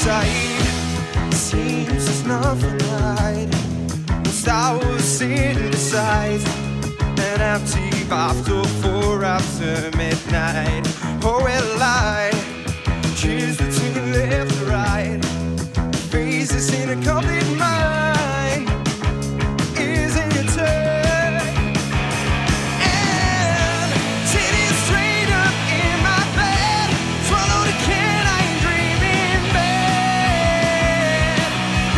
sight. Seems there's nothing right. Whilst I was indecisive, an empty bottle 4 after midnight. Oh, well, I choose between left or right. Faces in a complete mind. Is it your turn? And sitting straight up in my bed, swallowed a can, I ain't dreaming bad.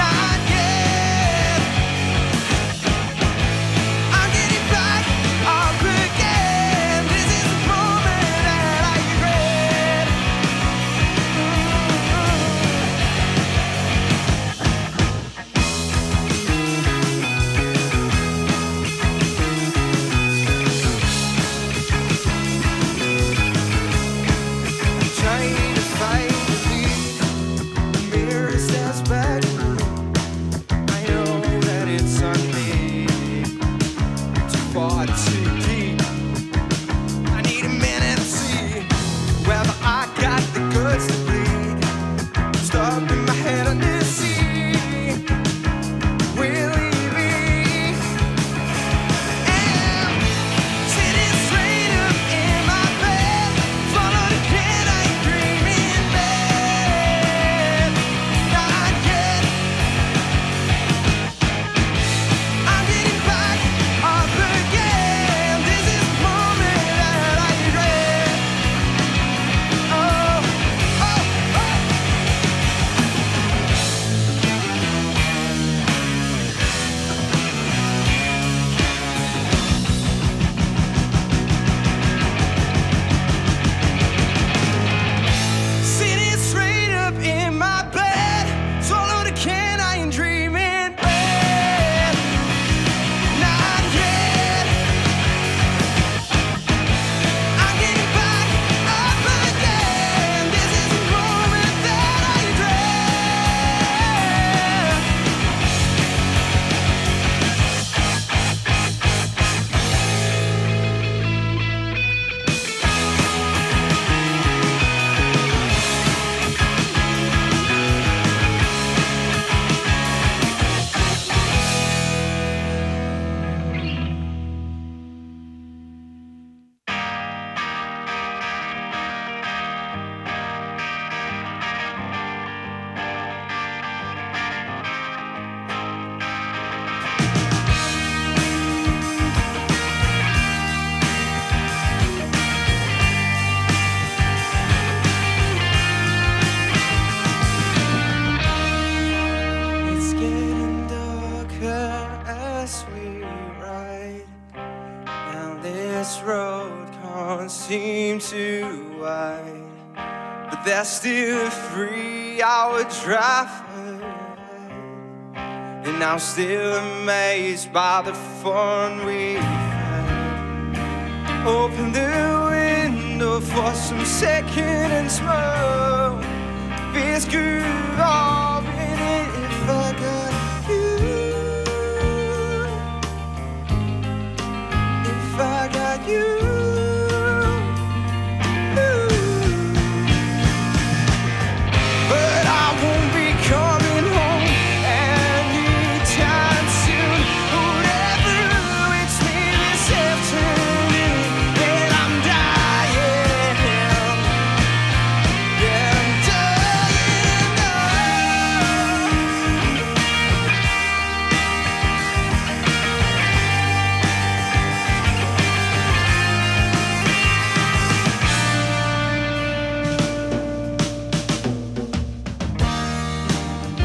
Not yet. I'm getting back up again. This is the moment that I regret. Trying to fight the lead. The mirror stands back. I know that it's on me. Too far, too deep. I need a minute to see whether I got the goods to bleed. Stuck in my head on this sea. Will he be? And sitting straight up in my bed, swallowed a can, I ain't dreaming bad. Not yet. I'm getting back up again. This is the moment that I regret. Oh, oh, oh. Sitting straight up in my bed, swallowed a can, I ain't dreaming bad. Not yet. I'm getting back up again. This is the moment that I regret. It's getting darker as we ride down this road, can't seem to wind, but there's still a 3-hour drive ahead, and I'm still amazed by the fun we've had. Open the window for some second and smoke. Feels good already if I got you. If I got you. But I won't be coming home anytime soon. Whatever waits me this afternoon, then I'm dying. Yeah, I'm dying.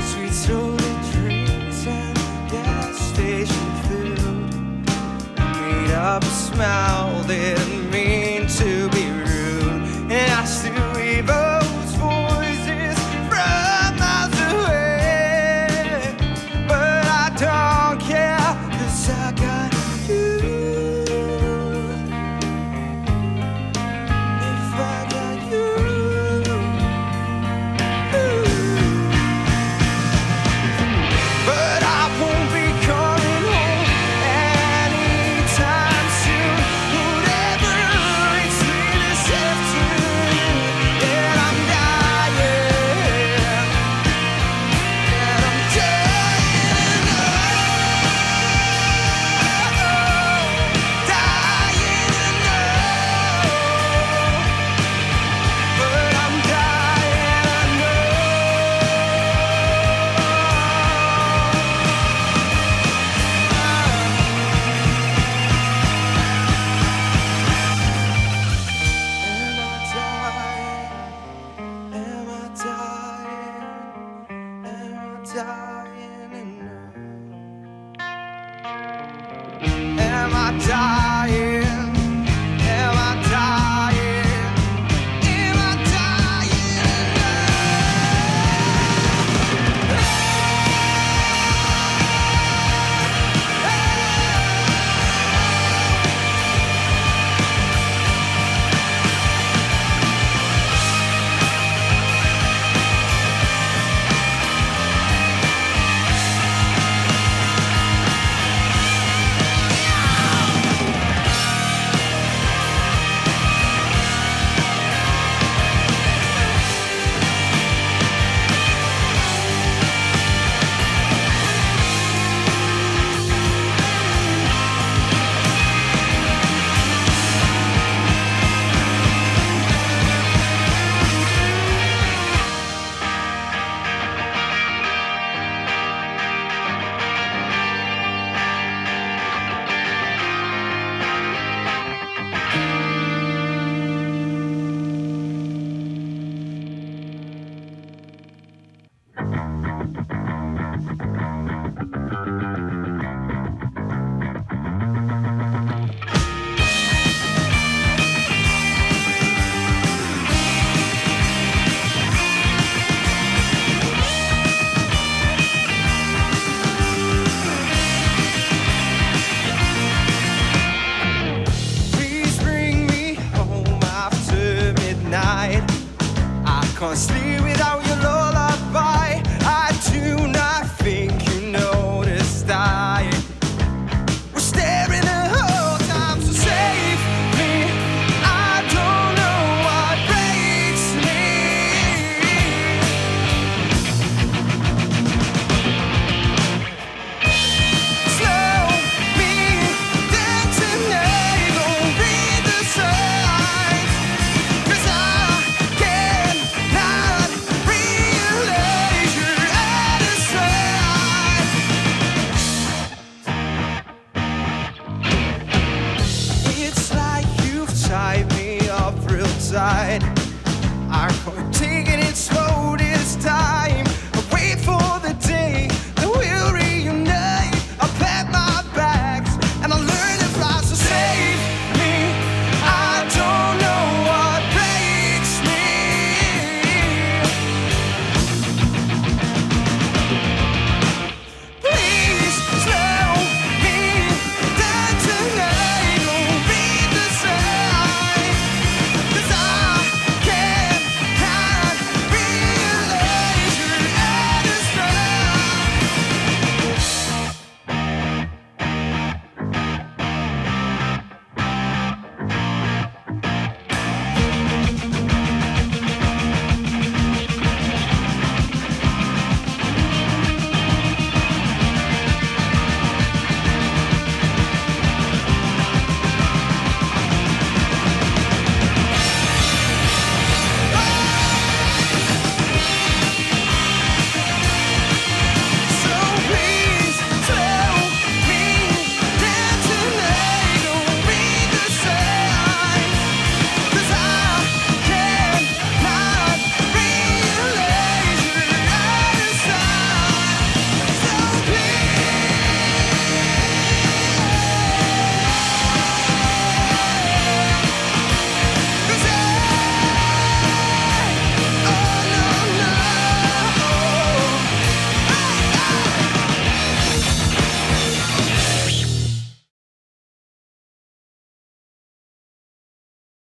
Sweet soda drinks and gas station food. Made up a smile, didn't mean to be rude. And I still hear those voices from miles away. But I don't care, 'cause I got you. If I got you. But I won't be coming home anytime soon. Whatever can't sleep without your lullaby. I do not think you noticed I was staring the whole time. So save me. I don't know what breaks me. Slow me down tonight. Don't read the signs, 'cause I cannot realize you're out of sight. It's like you've tied me up real tight. I can't take it slow this time.